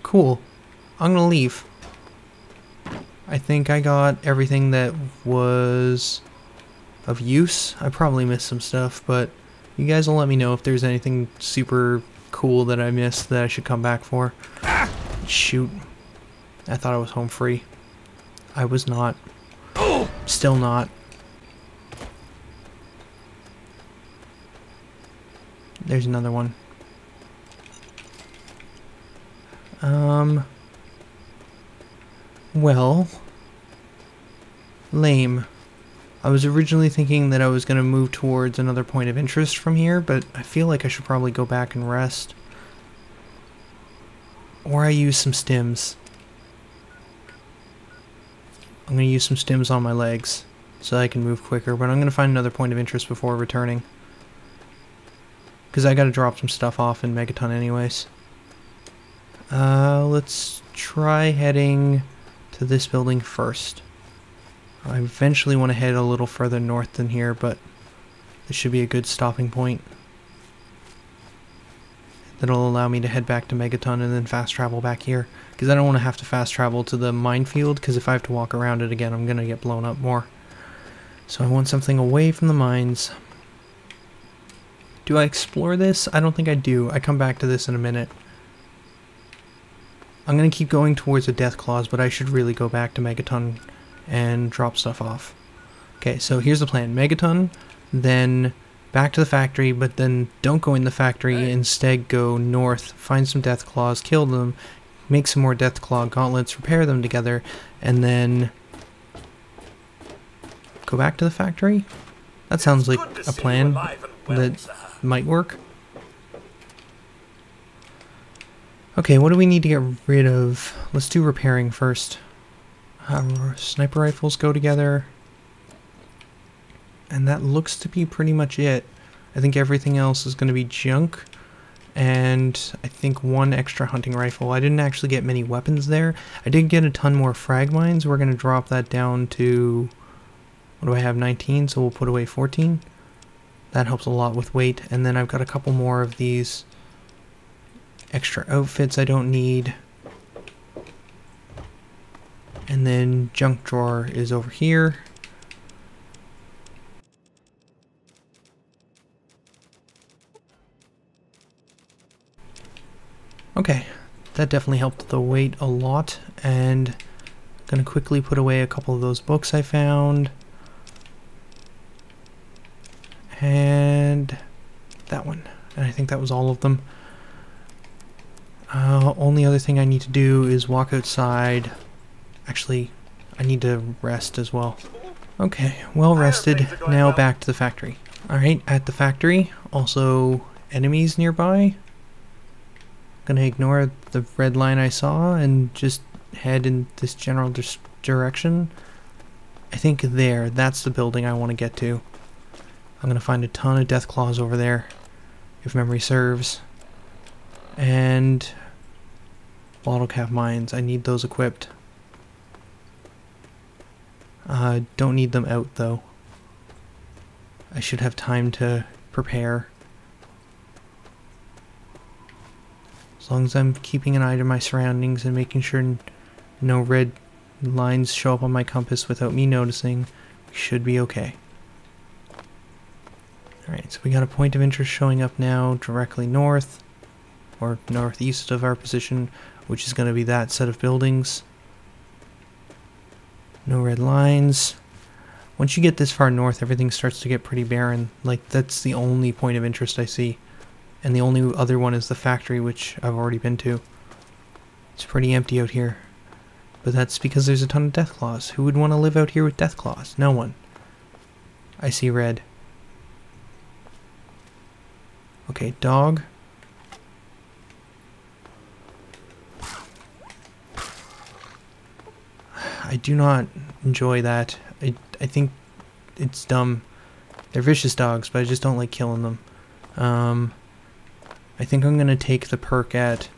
Cool. I'm gonna leave. I think I got everything that was of use. I probably missed some stuff, but you guys will let me know if there's anything super cool that I missed that I should come back for. Shoot. I thought I was home free. I was not. Still not. There's another one. Well, lame. I was originally thinking that I was going to move towards another point of interest from here, but I feel like I should probably go back and rest. Or I use some stims. I'm going to use some stims on my legs so I can move quicker, but I'm going to find another point of interest before returning. Because I got to drop some stuff off in Megaton anyways. Let's try heading to this building first. I eventually want to head a little further north than here, but this should be a good stopping point. That'll allow me to head back to Megaton and then fast travel back here. Because I don't want to have to fast travel to the minefield, because if I have to walk around it again, I'm going to get blown up more. So I want something away from the mines. Do I explore this? I don't think I do. I come back to this in a minute. I'm going to keep going towards the Death Claws, but I should really go back to Megaton and drop stuff off. Okay, so here's the plan. Megaton, then back to the factory, but then don't go in the factory. Instead go north, find some Death Claws, kill them, make some more Death Claw gauntlets, repair them together, and then go back to the factory? That sounds like a plan that might work. Okay, what do we need to get rid of? Let's do repairing first. Sniper rifles go together. And that looks to be pretty much it. I think everything else is going to be junk. And I think one extra hunting rifle. I didn't actually get many weapons there. I did get a ton more frag mines. We're going to drop that down to... what do I have? 19, so we'll put away 14. That helps a lot with weight. And then I've got a couple more of these extra outfits I don't need. And then junk drawer is over here. Okay, that definitely helped the weight a lot, and I'm gonna quickly put away a couple of those books I found. And that one. And I think that was all of them. Only other thing I need to do is walk outside. Actually, I need to rest as well. Okay, well rested. Now back to the factory. Alright, at the factory, also enemies nearby. Gonna ignore the red line I saw and just head in this general direction. I think that's the building I want to get to. I'm gonna find a ton of death claws over there, if memory serves. And bottle cap mines, I need those equipped. Don't need them out though. I should have time to prepare. As long as I'm keeping an eye to my surroundings and making sure no red lines show up on my compass without me noticing, we should be okay. Alright, so we got a point of interest showing up now directly north, or northeast of our position, which is going to be that set of buildings. No red lines. Once you get this far north, everything starts to get pretty barren. Like, that's the only point of interest I see. And the only other one is the factory, which I've already been to. It's pretty empty out here. But that's because there's a ton of death claws. Who would want to live out here with death claws? No one. I see red. Okay, dog. I do not enjoy that. I think it's dumb. They're vicious dogs, but I just don't like killing them. I think I'm going to take the perk at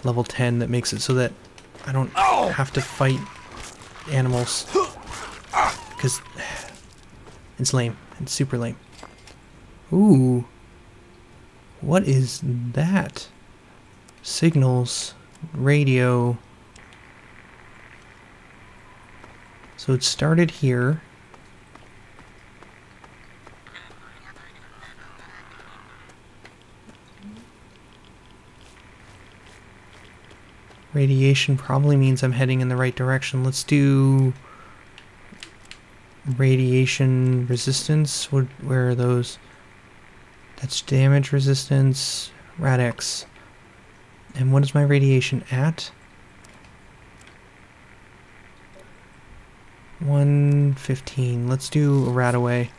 level 10 that makes it so that I don't have to fight animals. Because it's lame. It's super lame. Ooh. What is that? Signals radio. So it started here. Radiation probably means I'm heading in the right direction. Let's do radiation resistance. Where are those? That's damage resistance, Radix. And what is my radiation at? 115. Let's do a Radaway.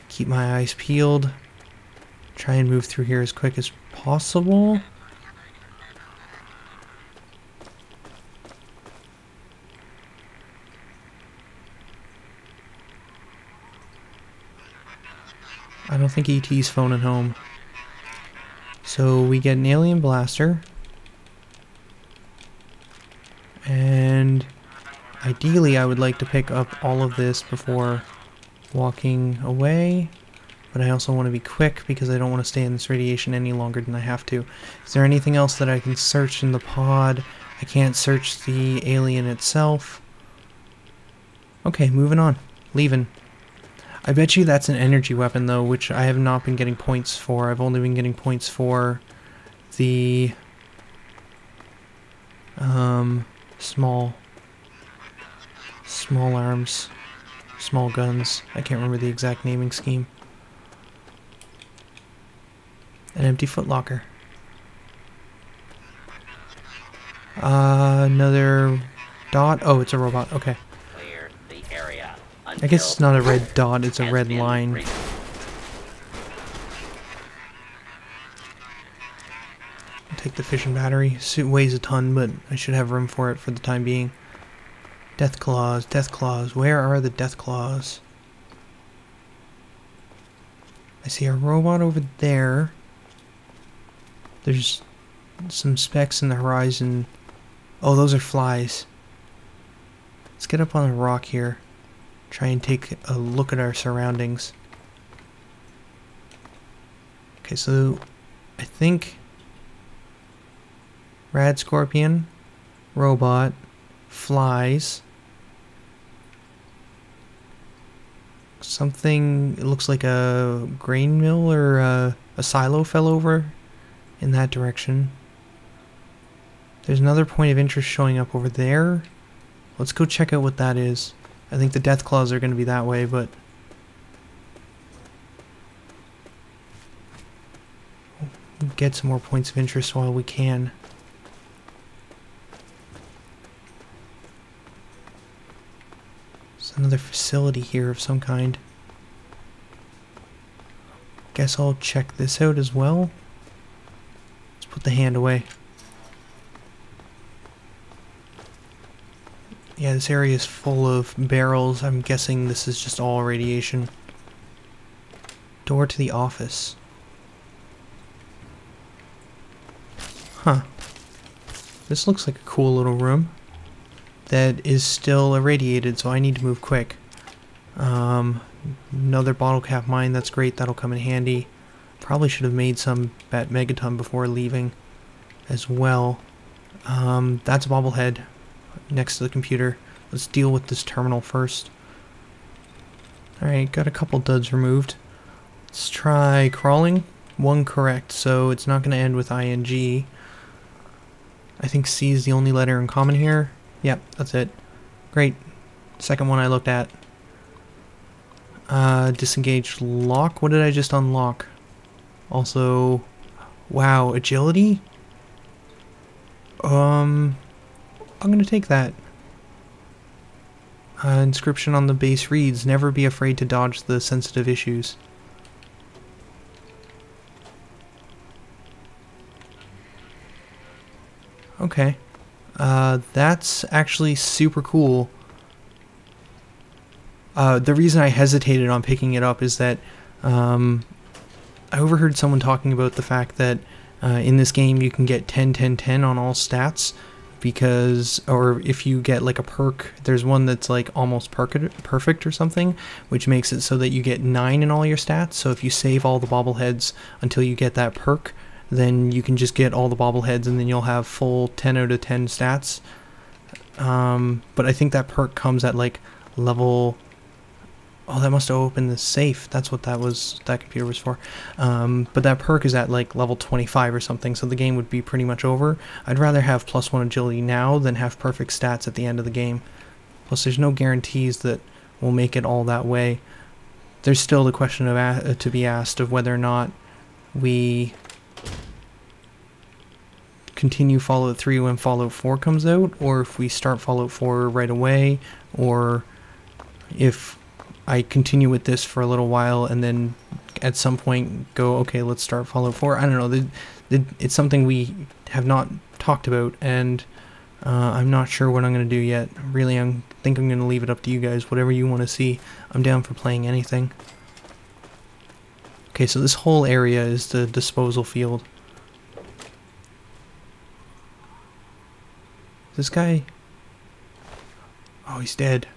Keep my eyes peeled. Try and move through here as quick as possible. I don't think ET's phoning home. So we get an alien blaster. And ideally I would like to pick up all of this before walking away. But I also want to be quick because I don't want to stay in this radiation any longer than I have to. Is there anything else that I can search in the pod? I can't search the alien itself. Okay, moving on. Leaving. I bet you that's an energy weapon though, which I have not been getting points for. I've only been getting points for the small arms, small guns. I can't remember the exact naming scheme. An empty footlocker. Another dot. Oh, it's a robot. Okay. Clear the area. I guess it's not a red dot, it's a red line. I'll take the fission battery. It weighs a ton, but I should have room for it for the time being. Death claws, death claws. Where are the death claws? I see a robot over there. There's some specks in the horizon. Oh, those are flies. Let's get up on a rock here. Try and take a look at our surroundings. Okay, so I think rad scorpion, robot, flies. Something, it looks like a grain mill or a silo fell over in that direction. There's another point of interest showing up over there. Let's go check out what that is. I think the death claws are going to be that way, but we'll get some more points of interest while we can. There's another facility here of some kind. Guess I'll check this out as well. Let's put the hand away. Yeah, this area is full of barrels. I'm guessing this is just all radiation. Door to the office. Huh. This looks like a cool little room that is still irradiated, so I need to move quick. Another bottle cap mine, that's great, that'll come in handy. Probably should have made some at Megaton before leaving as well. That's a bobblehead next to the computer. Let's deal with this terminal first. Alright, got a couple duds removed. Let's try crawling. One correct, so it's not going to end with ing. I think C is the only letter in common here. Yep, that's it. Great. Second one I looked at. Disengaged lock. What did I just unlock? Also, wow, agility? I'm gonna take that. Inscription on the base reads, never be afraid to dodge the sensitive issues. Okay. That's actually super cool. The reason I hesitated on picking it up is that I overheard someone talking about the fact that in this game you can get 10, 10, 10 on all stats because, or if you get like a perk, there's one that's like almost perfect or something, which makes it so that you get 9 in all your stats. So if you save all the bobbleheads until you get that perk, then you can just get all the bobbleheads and then you'll have full 10 out of 10 stats. But I think that perk comes at like level... Oh, that must have opened the safe. That's what that computer was for. But that perk is at like level 25 or something, so the game would be pretty much over. I'd rather have +1 agility now than have perfect stats at the end of the game. Plus, there's no guarantees that we'll make it all that way. There's still the question of to be asked of whether or not we continue Fallout 3 when Fallout 4 comes out, or if we start Fallout 4 right away, or if I continue with this for a little while and then at some point go, okay, let's start Fallout 4. I don't know. It's something we have not talked about, and I'm not sure what I'm going to do yet. Really, I think I'm going to leave it up to you guys. Whatever you want to see, I'm down for playing anything. Okay, so this whole area is the disposal field. This guy... Oh, he's dead.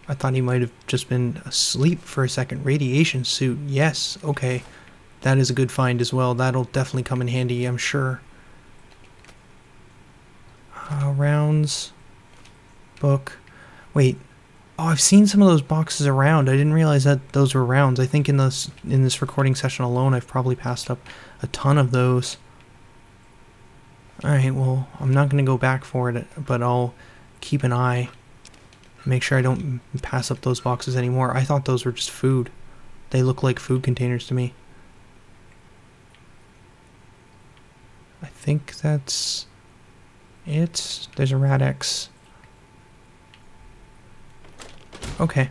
I thought he might have just been asleep for a second. Radiation suit. Yes, okay. That is a good find as well. That'll definitely come in handy, I'm sure. Rounds. Book. Wait. Oh, I've seen some of those boxes around. I didn't realize that those were rounds. I think in this recording session alone, I've probably passed up a ton of those. Alright, well, I'm not going to go back for it, but I'll keep an eye. Make sure I don't pass up those boxes anymore. I thought those were just food. They look like food containers to me. I think that's it. There's a Rad-X. Okay.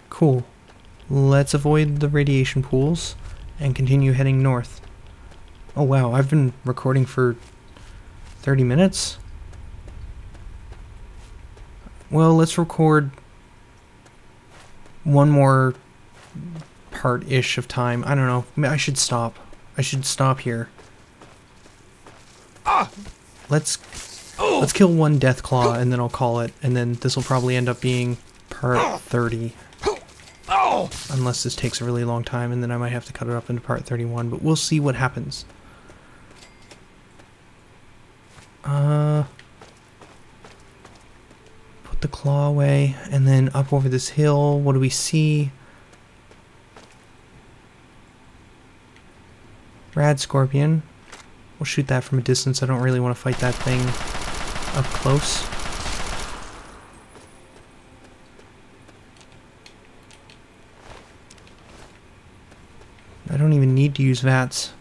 Cool. Let's avoid the radiation pools and continue heading north. Oh wow, I've been recording for 30 minutes? Well, let's record one more part-ish of time. I don't know. I should stop. I should stop here. Let's kill one Deathclaw and then I'll call it. And then this will probably end up being part 30. Unless this takes a really long time and then I might have to cut it up into part 31. But we'll see what happens. Put the claw away, and then up over this hill, what do we see? Rad Scorpion. We'll shoot that from a distance. I don't really want to fight that thing up close. I don't even need to use VATS.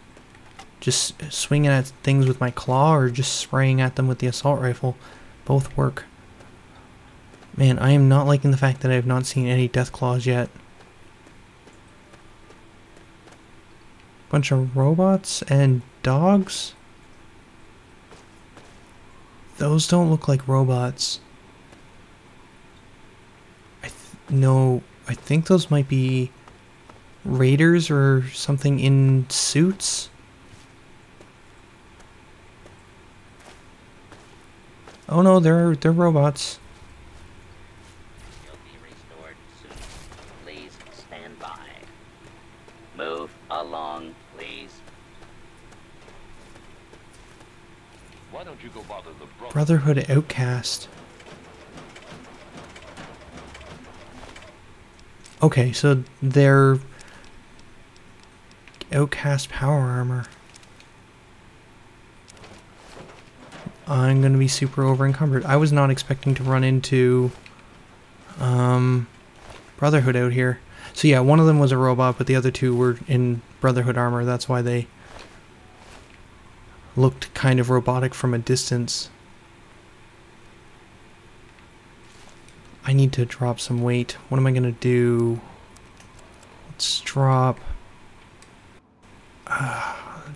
Just swinging at things with my claw or just spraying at them with the assault rifle. Both work. Man, I am not liking the fact that I have not seen any Deathclaws yet. Bunch of robots and dogs? Those don't look like robots. No, I think those might be raiders or something in suits. Oh no, they're robots. You'll be restored soon. Please stand by. Move along, please. Why don't you go bother the Brotherhood Outcast. Okay, so they're Outcast power armor. I'm gonna be super over encumbered. I was not expecting to run into Brotherhood out here. So yeah, one of them was a robot, but the other two were in Brotherhood armor. That's why they looked kind of robotic from a distance. I need to drop some weight. What am I gonna do? Let's drop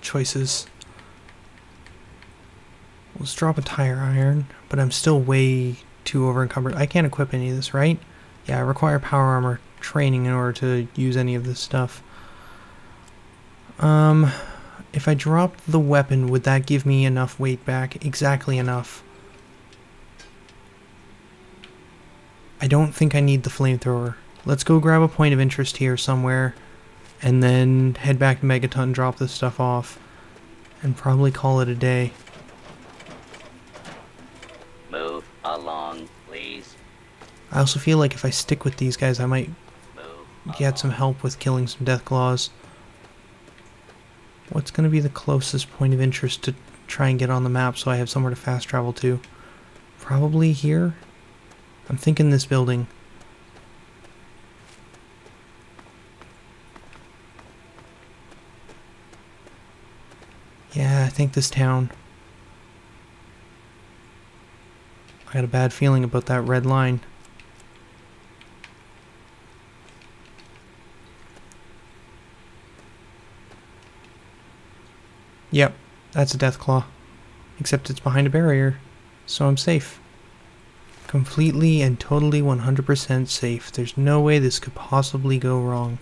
choices. Let's drop a tire iron, but I'm still way too over encumbered. I can't equip any of this, right? Yeah, I require power armor training in order to use any of this stuff. If I dropped the weapon, would that give me enough weight back? Exactly enough. I don't think I need the flamethrower. Let's go grab a point of interest here somewhere, and then head back to Megaton, drop this stuff off, and probably call it a day. Move along, please. I also feel like if I stick with these guys, I might Move get some help with killing some Deathclaws. What's going to be the closest point of interest to try and get on the map so I have somewhere to fast travel to? Probably here? I'm thinking this building. Yeah, I think this town. I got a bad feeling about that red line. Yep, that's a Deathclaw. Except it's behind a barrier, so I'm safe. Completely and totally 100% safe. There's no way this could possibly go wrong.